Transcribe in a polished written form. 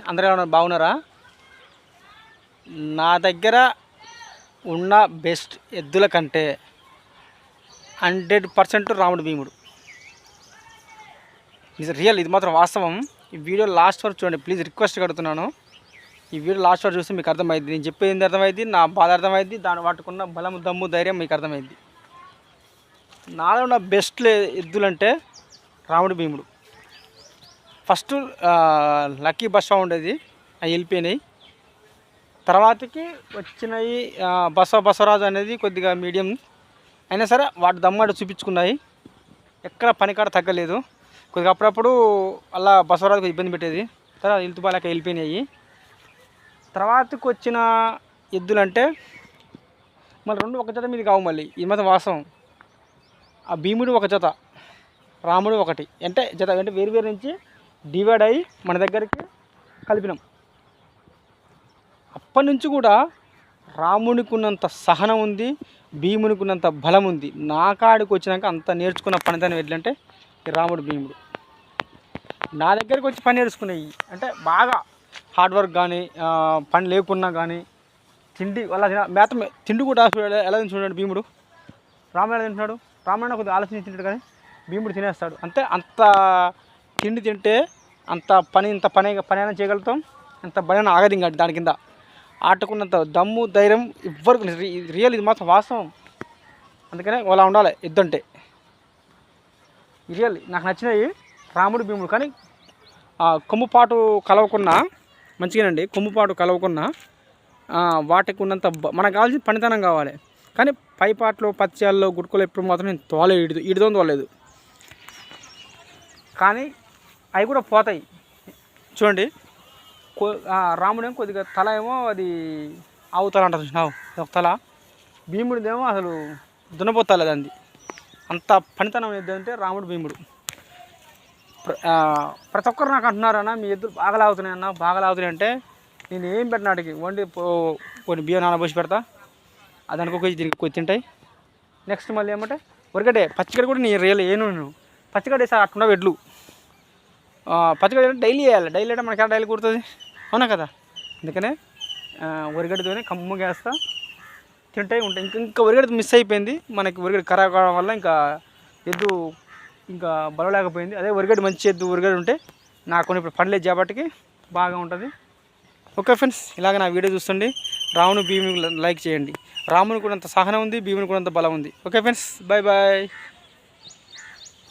అందరూ ఏమన్నా బాగున్నారా? నా దగ్గర ఉన్న బెస్ట్ ఎద్దుల కంటే 100% రాముడు భీముడు. రియల్, ఇది మాత్రం వాస్తవం. ఈ వీడియో లాస్ట్ వరకు చూడండి ప్లీజ్, రిక్వెస్ట్ కడుతున్నాను. ఈ వీడియో లాస్ట్ వరకు చూస్తే మీకు అర్థమైంది, నేను చెప్పేది అర్థమైంది, నా బాధ అర్థమైంది, దాన్ని పట్టుకున్న బలం దమ్ము ధైర్యం మీకు అర్థమైంది. నాలో ఉన్న బెస్ట్ ఎద్దులంటే రాముడు భీముడు. ఫస్ట్ లక్కీ బస్సా ఉండేది, అవి వెళ్ళిపోయినాయి. తర్వాతకి వచ్చినాయి బసవరాజు అనేది కొద్దిగా మీడియం అయినా సరే వాటి దమ్మాడు చూపించుకున్నాయి. ఎక్కడ పనికాడ తగ్గలేదు. కొద్దిగా అప్పుడప్పుడు అలా బసవరాజుకు ఇబ్బంది పెట్టేది. తర్వాత ఇల్తుబాలక వెళ్ళిపోయినాయి. తర్వాతకి వచ్చిన ఎద్దులంటే మళ్ళీ రెండు ఒక జత మీద కావు. మళ్ళీ ఇది మాత్రం వాస్తవం. ఆ భీముడు ఒక జత, రాముడు ఒకటి, అంటే జత అంటే వేరు నుంచి డివైడ్ అయ్యి మన దగ్గరికి కలిపినాం. అప్పటి నుంచి కూడా రామునికి ఉన్నంత సహనం ఉంది, భీమునికి ఉన్నంత బలం ఉంది. నా కాడికి వచ్చినాక అంత నేర్చుకున్న పనితనం ఎట్లంటే ఈ రాముడు భీముడు. నా దగ్గరికి వచ్చి పని నేర్చుకునేవి అంటే బాగా హార్డ్ వర్క్ కానీ, పని లేకున్నా కానీ, తిండి వాళ్ళ మేత తిండి కూడా ఎలా తింటున్నాడు భీముడు. రాముడు ఎలా తింటున్నాడు? రాముడు కొద్దిగా ఆలోచించి తింటాడు కానీ భీముడు తినేస్తాడు. అంతే, అంత తిండి తింటే అంత పని, ఇంత పని అయినా చేయగలుగుతాం, అంత బలైన ఆగది ఇంకా దాని కింద. ఆటకున్నంత దమ్ము ధైర్యం ఎవ్వరికి రియల్, ఇది మాత్రం వాస్తవం. అందుకనే అలా ఉండాలి ఎద్దంటే. రియల్ నాకు నచ్చినవి రాముడు భీముడు. కానీ కొమ్ముపాటు కలవకున్నా మంచిగానండి, కొమ్ముపాటు కలవకున్నా వాటికి ఉన్నంత మనకు కావాల్సిన పనితనం కావాలి. కానీ పైపాట్లో పత్యాల్లో గుడ్కలు ఎప్పుడు మాత్రం నేను తోలేదు, ఈడుతో తోలేదు. కానీ అవి కూడా పోతాయి చూడండి. రాముడేమో కొద్దిగా తల ఏమో అది ఆవు తల అంటారు చూసినావు, ఒక తల. భీముడిదేమో అసలు దున్నపోతలేదు అంది. అంత పనితనం ఏదంటే రాముడు భీముడు. ప్రతి ఒక్కరు నాకు అంటున్నారన్నా మీ ఎద్దులు బాగా లాగుతున్నాయి అన్న, బాగా లాగుతున్నాయి అంటే నేను ఏం పెట్టిన వాటికి వండి కొన్ని బియ్యం నానబోసి పెడతా, దానికి ఒక దీనికి కొద్ది తింటాయి. నెక్స్ట్ మళ్ళీ ఏమంటే వరగడ్డే పచ్చిగడ్డ కూడా నేను రియల్ నేను పచ్చిగడ్డ వేసా అట్కుండా వెడ్లు. పచ్చిగడ్డ డైలీ వేయాలి, డైలీ అంటే మనకి డైలీ కుడుతుంది, అవునా కదా. అందుకనే వరిగడ్డతోనే కమ్ముగా వేస్తా, తింటాయి ఉంటాయి. ఇంకా వరిగడ్డ మిస్ అయిపోయింది మనకి, వరిగడ్డ ఖరాబ్ కావడం వల్ల ఇంకా ఎద్దు ఇంకా బలలేకపోయింది. అదే వరిగడ్డ మంచి ఎద్దు వరిగడ్డ ఉంటే నాకు కొన్ని ఇప్పుడు పండ్లేదు చేపట్టికి బాగా ఉంటుంది. ఓకే ఫ్రెండ్స్, ఇలాగ నా వీడియో చూస్తుండి రాముని భీముని లైక్ చేయండి. రాముని కూడా అంత సహనం ఉంది, భీముని కూడా అంత బలం ఉంది. Okay friends, bye bye.